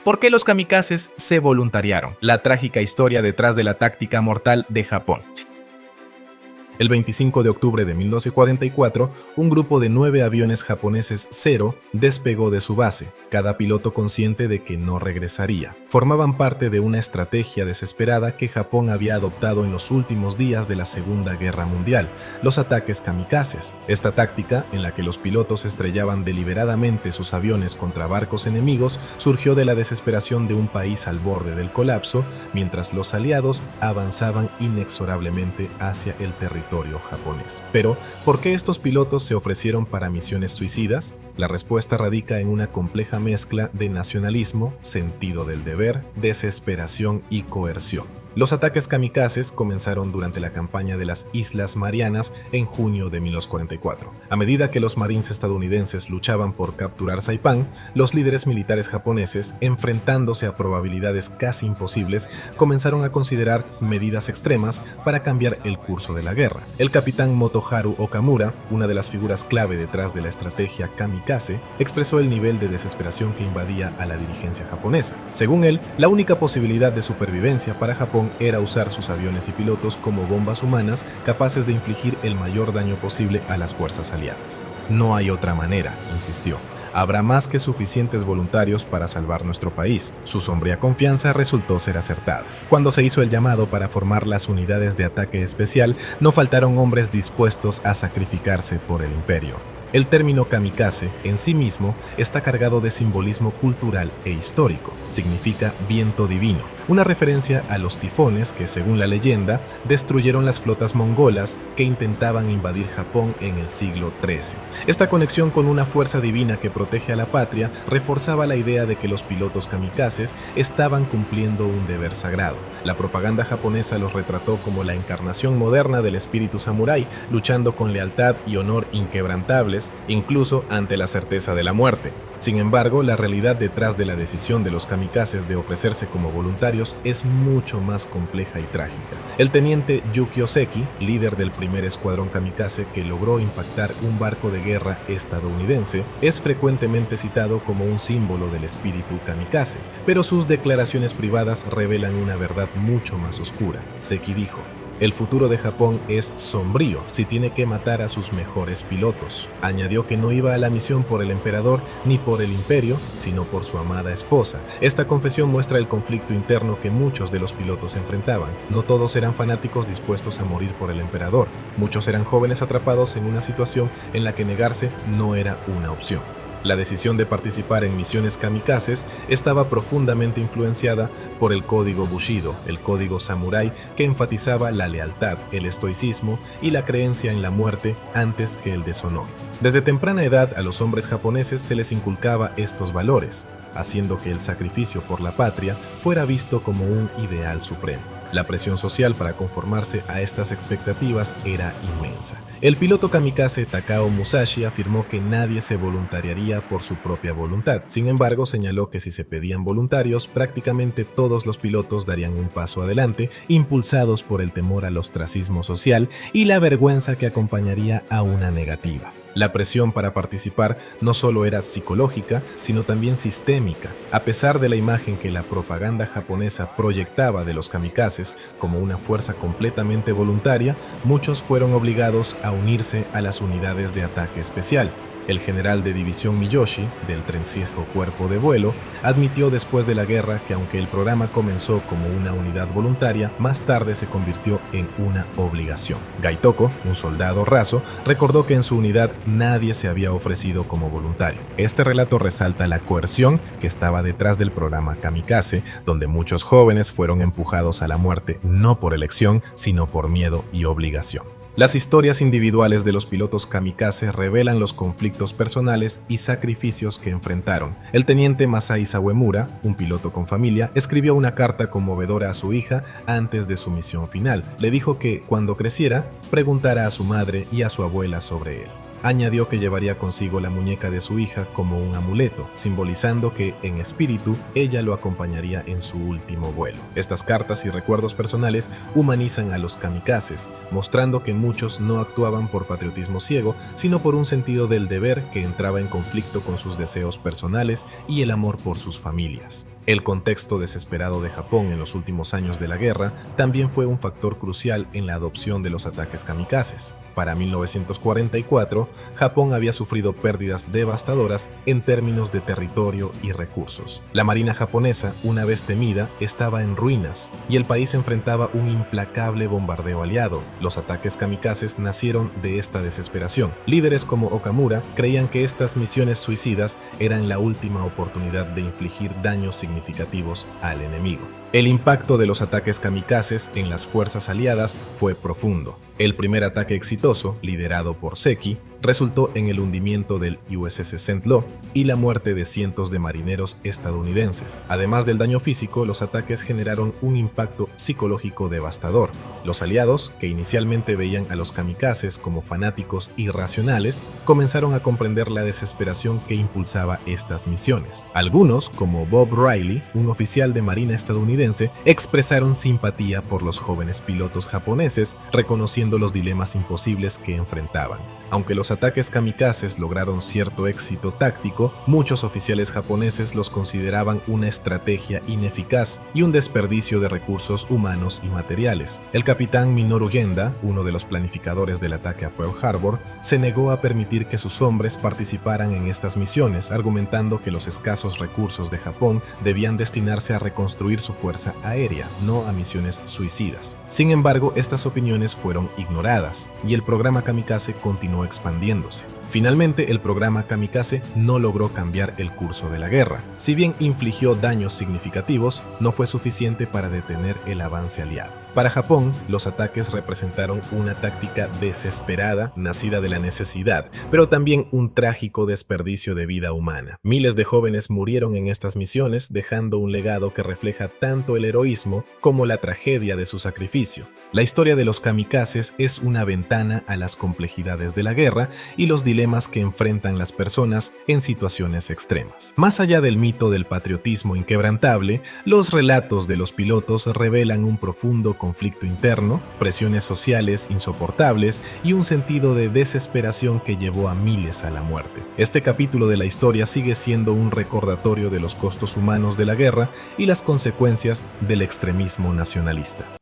¿Por qué los kamikazes se voluntariaron? La trágica historia detrás de la táctica mortal de Japón. El 25 de octubre de 1944, un grupo de 9 aviones japoneses Zero despegó de su base, cada piloto consciente de que no regresaría. Formaban parte de una estrategia desesperada que Japón había adoptado en los últimos días de la Segunda Guerra Mundial, los ataques kamikazes. Esta táctica, en la que los pilotos estrellaban deliberadamente sus aviones contra barcos enemigos, surgió de la desesperación de un país al borde del colapso, mientras los aliados avanzaban inexorablemente hacia el territorio japonés. Pero, ¿por qué estos pilotos se ofrecieron para misiones suicidas? La respuesta radica en una compleja mezcla de nacionalismo, sentido del deber, desesperación y coerción. Los ataques kamikazes comenzaron durante la campaña de las Islas Marianas en junio de 1944. A medida que los marines estadounidenses luchaban por capturar Saipán, los líderes militares japoneses, enfrentándose a probabilidades casi imposibles, comenzaron a considerar medidas extremas para cambiar el curso de la guerra. El capitán Motoharu Okamura, una de las figuras clave detrás de la estrategia kamikaze, expresó el nivel de desesperación que invadía a la dirigencia japonesa. Según él, la única posibilidad de supervivencia para Japón era usar sus aviones y pilotos como bombas humanas capaces de infligir el mayor daño posible a las fuerzas aliadas. No hay otra manera, insistió. Habrá más que suficientes voluntarios para salvar nuestro país. Su sombría confianza resultó ser acertada. Cuando se hizo el llamado para formar las unidades de ataque especial, no faltaron hombres dispuestos a sacrificarse por el imperio. El término kamikaze en sí mismo está cargado de simbolismo cultural e histórico. Significa viento divino, una referencia a los tifones que, según la leyenda, destruyeron las flotas mongolas que intentaban invadir Japón en el siglo XIII. Esta conexión con una fuerza divina que protege a la patria reforzaba la idea de que los pilotos kamikazes estaban cumpliendo un deber sagrado. La propaganda japonesa los retrató como la encarnación moderna del espíritu samurái, luchando con lealtad y honor inquebrantables, incluso ante la certeza de la muerte. Sin embargo, la realidad detrás de la decisión de los kamikazes de ofrecerse como voluntarios es mucho más compleja y trágica. El teniente Yuki Oseki, líder del primer escuadrón kamikaze que logró impactar un barco de guerra estadounidense, es frecuentemente citado como un símbolo del espíritu kamikaze, pero sus declaraciones privadas revelan una verdad mucho más oscura. Seki dijo: "El futuro de Japón es sombrío si tiene que matar a sus mejores pilotos". Añadió que no iba a la misión por el emperador ni por el imperio, sino por su amada esposa. Esta confesión muestra el conflicto interno que muchos de los pilotos enfrentaban. No todos eran fanáticos dispuestos a morir por el emperador. Muchos eran jóvenes atrapados en una situación en la que negarse no era una opción. La decisión de participar en misiones kamikazes estaba profundamente influenciada por el código Bushido, el código samurái que enfatizaba la lealtad, el estoicismo y la creencia en la muerte antes que el deshonor. Desde temprana edad a los hombres japoneses se les inculcaba estos valores, haciendo que el sacrificio por la patria fuera visto como un ideal supremo. La presión social para conformarse a estas expectativas era inmensa. El piloto kamikaze Takao Musashi afirmó que nadie se voluntariaría por su propia voluntad. Sin embargo, señaló que si se pedían voluntarios, prácticamente todos los pilotos darían un paso adelante, impulsados por el temor al ostracismo social y la vergüenza que acompañaría a una negativa. La presión para participar no solo era psicológica, sino también sistémica. A pesar de la imagen que la propaganda japonesa proyectaba de los kamikazes como una fuerza completamente voluntaria, muchos fueron obligados a unirse a las unidades de ataque especial. El general de división Miyoshi, del 36º Cuerpo de Vuelo, admitió después de la guerra que aunque el programa comenzó como una unidad voluntaria, más tarde se convirtió en una obligación. Gaitoko, un soldado raso, recordó que en su unidad nadie se había ofrecido como voluntario. Este relato resalta la coerción que estaba detrás del programa kamikaze, donde muchos jóvenes fueron empujados a la muerte no por elección, sino por miedo y obligación. Las historias individuales de los pilotos kamikaze revelan los conflictos personales y sacrificios que enfrentaron. El teniente Masai Sawemura, un piloto con familia, escribió una carta conmovedora a su hija antes de su misión final. Le dijo que, cuando creciera, preguntara a su madre y a su abuela sobre él. Añadió que llevaría consigo la muñeca de su hija como un amuleto, simbolizando que, en espíritu, ella lo acompañaría en su último vuelo. Estas cartas y recuerdos personales humanizan a los kamikazes, mostrando que muchos no actuaban por patriotismo ciego, sino por un sentido del deber que entraba en conflicto con sus deseos personales y el amor por sus familias. El contexto desesperado de Japón en los últimos años de la guerra también fue un factor crucial en la adopción de los ataques kamikazes. Para 1944, Japón había sufrido pérdidas devastadoras en términos de territorio y recursos. La marina japonesa, una vez temida, estaba en ruinas y el país enfrentaba un implacable bombardeo aliado. Los ataques kamikazes nacieron de esta desesperación. Líderes como Okamura creían que estas misiones suicidas eran la última oportunidad de infligir daños significativos al enemigo. El impacto de los ataques kamikazes en las fuerzas aliadas fue profundo. El primer ataque exitoso, liderado por Seki, resultó en el hundimiento del USS St. Louis y la muerte de cientos de marineros estadounidenses. Además del daño físico, los ataques generaron un impacto psicológico devastador. Los aliados, que inicialmente veían a los kamikazes como fanáticos irracionales, comenzaron a comprender la desesperación que impulsaba estas misiones. Algunos, como Bob Riley, un oficial de marina estadounidense, expresaron simpatía por los jóvenes pilotos japoneses, reconociendo los dilemas imposibles que enfrentaban. Aunque los ataques kamikazes lograron cierto éxito táctico, muchos oficiales japoneses los consideraban una estrategia ineficaz y un desperdicio de recursos humanos y materiales. El capitán Minoru Genda, uno de los planificadores del ataque a Pearl Harbor, se negó a permitir que sus hombres participaran en estas misiones, argumentando que los escasos recursos de Japón debían destinarse a reconstruir su fuerza aérea, no a misiones suicidas. Sin embargo, estas opiniones fueron ignoradas y el programa kamikaze continuó expandiéndose. Finalmente, el programa kamikaze no logró cambiar el curso de la guerra. Si bien infligió daños significativos, no fue suficiente para detener el avance aliado. Para Japón, los ataques representaron una táctica desesperada, nacida de la necesidad, pero también un trágico desperdicio de vida humana. Miles de jóvenes murieron en estas misiones, dejando un legado que refleja tanto el heroísmo como la tragedia de su sacrificio. La historia de los kamikazes es una ventana a las complejidades de la guerra y los dilemas que enfrentan las personas en situaciones extremas. Más allá del mito del patriotismo inquebrantable, los relatos de los pilotos revelan un profundo conflicto interno, presiones sociales insoportables y un sentido de desesperación que llevó a miles a la muerte. Este capítulo de la historia sigue siendo un recordatorio de los costos humanos de la guerra y las consecuencias del extremismo nacionalista.